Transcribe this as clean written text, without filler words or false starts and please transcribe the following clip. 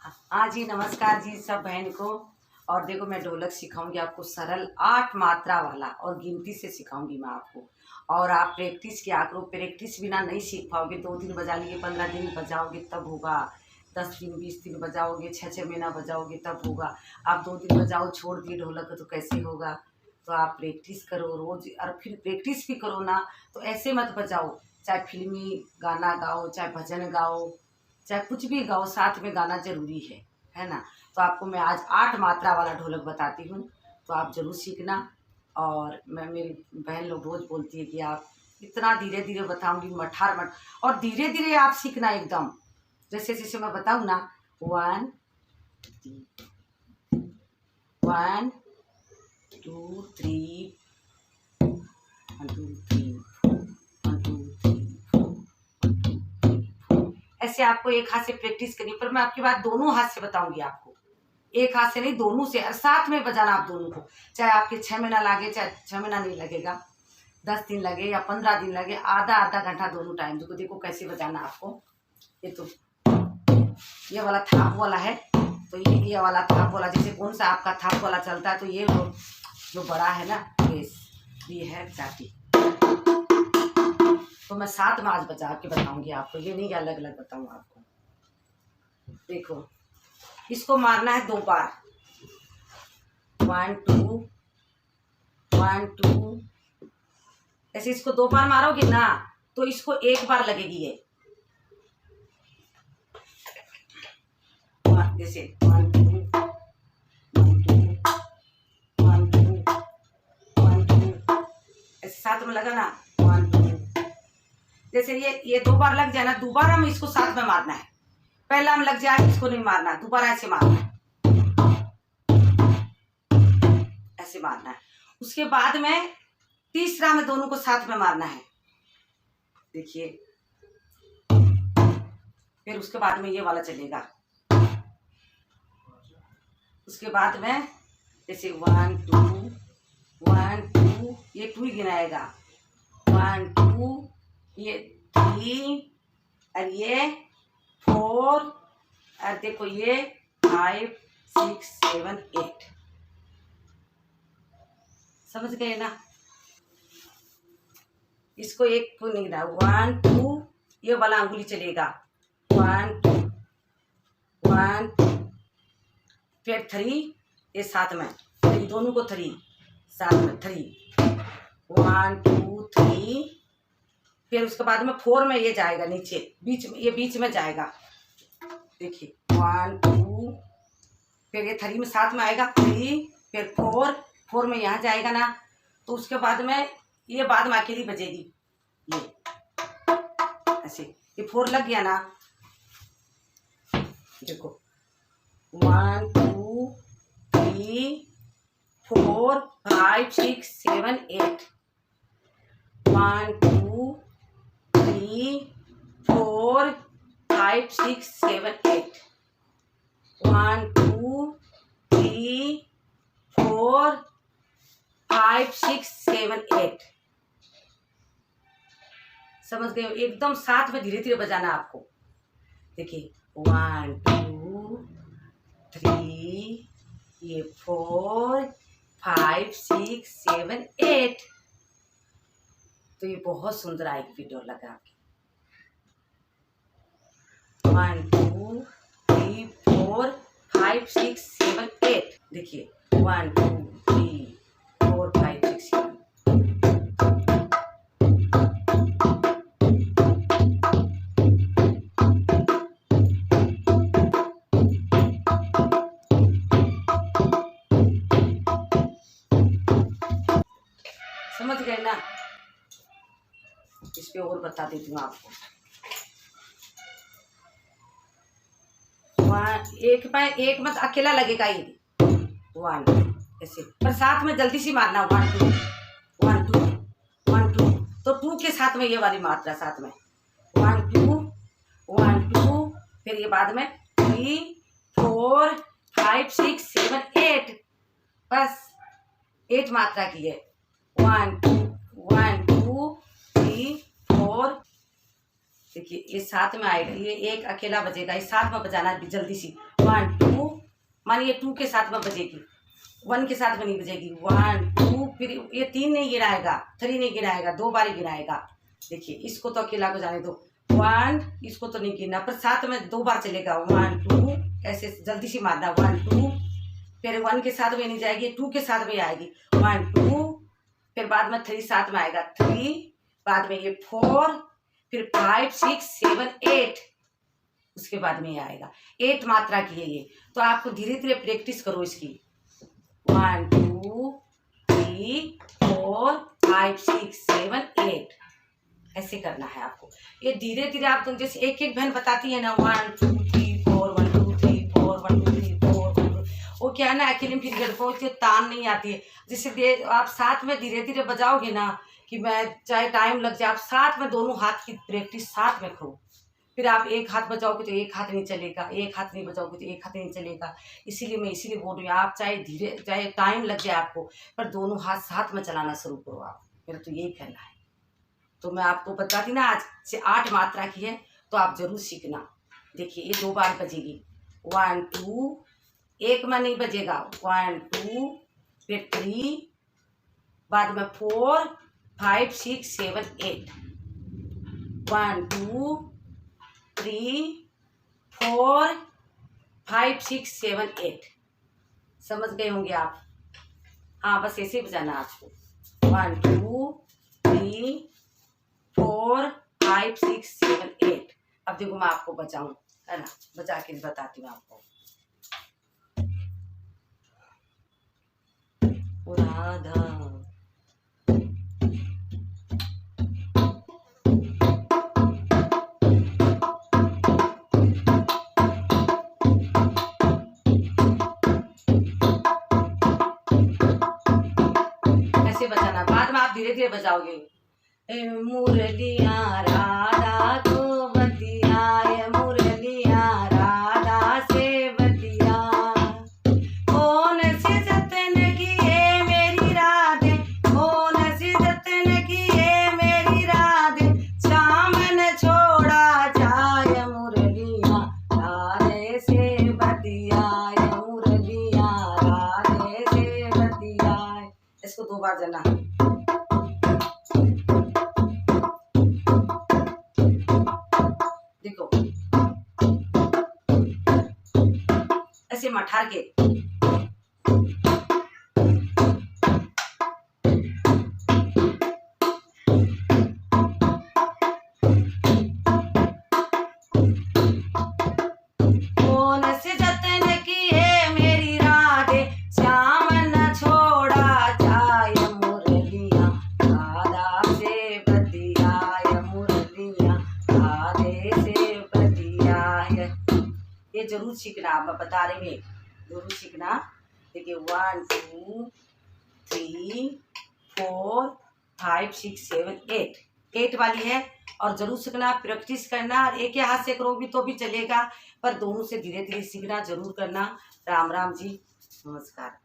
हाँ जी, नमस्कार जी सब बहन को। और देखो मैं ढोलक सिखाऊंगी आपको, सरल 8 मात्रा वाला और गिनती से सिखाऊंगी मैं आपको। और आप प्रैक्टिस किया करो, प्रैक्टिस बिना नहीं सीख पाओगे। 2 दिन बजा लिए, 15 दिन बजाओगे तब होगा। 10 दिन 20 दिन बजाओगे, 6 महीना बजाओगे तब होगा। आप 2 दिन बजाओ छोड़ दिए ढोलक तो कैसे होगा। तो आप प्रैक्टिस करो रोज, और फिर प्रैक्टिस भी करो ना। तो ऐसे मत बजाओ, चाहे फिल्मी गाना गाओ, चाहे भजन गाओ, चाहे कुछ भी गाओ, साथ में गाना जरूरी है ना। तो आपको मैं आज 8 मात्रा वाला ढोलक बताती हूँ, तो आप जरूर सीखना। और मैं, मेरी बहन लोग रोज बोलती है कि आप इतना धीरे धीरे बताऊंगी, मठार मठ, और धीरे धीरे आप सीखना एकदम, जैसे जैसे मैं बताऊँ ना। 1 1 2 3 1 2 3 1 2 3। ऐसे आपको एक हाथ से प्रैक्टिस करनी, पर मैं आपकी बात दोनों हाथ से बताऊंगी आपको। एक हाथ से नहीं, दोनों से, और साथ में बजाना आप दोनों को। चाहे आपके 6 महीना लगे, चाहे 6 महीना नहीं लगेगा, 10 दिन लगे या 15 दिन लगे, आधा आधा घंटा दोनों टाइम। देखो देखो कैसे बजाना आपको। ये तो ये वाला थाप वाला है, तो ये वाला थाप वाला, जैसे कौन सा आपका थाप वाला चलता है, तो ये जो बड़ा है ना, ये है चाटी। तो मैं 7 माज बजा के बताऊंगी आपको, ये नहीं अलग अलग बताऊँ आपको। देखो इसको मारना है 2 बार, 1 2 1 2। ऐसे इसको 2 बार मारोगे ना, तो इसको 1 बार लगेगी ये। जैसे 1 2 1 2 1 2 1 2, ऐसे साथ में लगा ना 1 2। जैसे ये 2 बार लग जाए ना, दोबारा हम इसको साथ में मारना है। पहला हम लग जाए, इसको नहीं मारना, दोबारा ऐसे मारना है, ऐसे मारना है। उसके बाद में तीसरा में दोनों को साथ में मारना है। देखिए, फिर उसके बाद में ये वाला चलेगा। उसके बाद में जैसे 1 2 1 2, ये 2 ही गिनाएगा, 1 2, ये 3, और ये 4, और देखो ये 5 6 7 8। समझ गए ना। इसको एक को नहीं गिना, 1 2, ये वाला अंगुली चलेगा, 1 2 1 2, फिर 3, ये साथ में 3, दोनों को 3 साथ में 3 1 2 3। फिर उसके बाद में 4 में ये जाएगा नीचे, बीच में, ये बीच में जाएगा। देखिए 1 2, फिर ये 3 में साथ में आएगा 3, फिर 4 में यहाँ जाएगा ना। तो उसके बाद में ये बाद में अकेली बजेगी, ये ऐसे, ये 4 लग गया ना। देखो 1 2 3 4 5 6 7 8, 1 2 3 4 5 6 7 8, 1 2 3 4 5 6 7 8। समझ गए। एकदम साथ में धीरे धीरे बजाना आपको। देखिए 1 2 3, ये 4 5 6 7 8। तो ये बहुत सुंदर आएगी वीडियो लगा के। 1 2 3 4 5 6 7 8। देखिए 1 2 3 4 5 6 7। समझ गए ना। इस पे और बता देती हूँ आपको। एक मत अकेला लगेगा ये 1, ऐसे, पर साथ में जल्दी से मारना 1 2 1 2 1 2। तो 2 के साथ में ये वाली मात्रा साथ में 1 2 1 2। फिर ये बाद में 3 4 5 6 7 8। बस 8 मात्रा की है। 1 2 1 2 3 4। देखिए ये साथ में आएगा, ये एक अकेला बजेगा, ये साथ में बजाना है जल्दी सी। 1 2, मानिए 2 के साथ में बजेगी, 1 के साथ में नहीं बजेगी। 1 2, फिर ये 3 नहीं गिराएगा, 3 नहीं गिराएगा, 2 बार ही गिराएगा। देखिए इसको तो अकेला को जाने दो। 1, इसको तो नहीं गिरना, पर साथ में 2 बार चलेगा। 1 2, ऐसे जल्दी से मारना। 1 2, फिर 1 के साथ में नहीं जाएगी, 2 के साथ में आएगी। 1 2, फिर बाद में 3 साथ में आएगा। 3, बाद में ये 4, फिर 5 6 7 8, उसके बाद में ये आएगा। 8 मात्रा की है ये, तो आपको धीरे धीरे प्रैक्टिस करो इसकी। 1 2 3 4 5 6 7 8, ऐसे करना है आपको। ये धीरे धीरे आप तुम जैसे एक एक बहन बताती है ना, 1 2 3 4 1 2 3 4 1 2 3 4 1 2, वो क्या है ना अकेले में फिर गड़को तान नहीं आती है। जैसे आप साथ में धीरे धीरे बजाओगे ना, कि मैं चाहे टाइम लग जाए, आप साथ में दोनों हाथ की प्रैक्टिस साथ में करो। फिर आप एक हाथ बजाओगे तो एक हाथ नहीं चलेगा, एक हाथ नहीं बजाओगे तो एक हाथ नहीं चलेगा। इसीलिए बोल रही हूँ, आप चाहे टाइम लग जाए आपको, पर दोनों हाथ साथ में चलाना शुरू करो आप। मेरा तो यही कहना है। तो मैं आपको बताती ना, आज से 8 मात्रा की है, तो आप जरूर सीखना। देखिए ये 2 बार बजेगी। 1 2, एक में नहीं बजेगा। 1 2, फिर 3, बाद में 4 5 6 7 8। 1 2 3 4 5 6 7 8, समझ गए होंगे आप। हाँ बस ऐसे ही बजाना आपको। 1 2 3 4 5 6 7 8। अब देखो मैं आपको बजाऊं, है ना, बजा के बताती हूँ आपको। राधा ऐसे बजाना, बाद में आप धीरे धीरे बजाओगे। मुरलिया राधा को बतिया, मुरलिया राधा से बतिया, कौन सी जतन की है मेरी राधे, कौन सी जतन की है मेरी राधे, शाम न छोड़ा जाए मुरलिया राधे से बतिया, मुरलिया राधे से बतिया। इसको 2 बार जाना। देखो ऐसे मठार के कौन से जतन की है मेरी राधे, श्याम न छोड़ा जाए मुरलिया राधा से बतिया, मुरलिया राधे से बतिया। ये जरूर सीखना, मैं बता रही हूँ, जरूर सीखना। देखिए 1 2 3 4 5 6 7 8, 8 वाली है, और जरूर सीखना, प्रैक्टिस करना। और एक ही हाथ से करोगी तो भी चलेगा, पर दोनों से धीरे धीरे सीखना जरूर करना। राम राम जी, नमस्कार।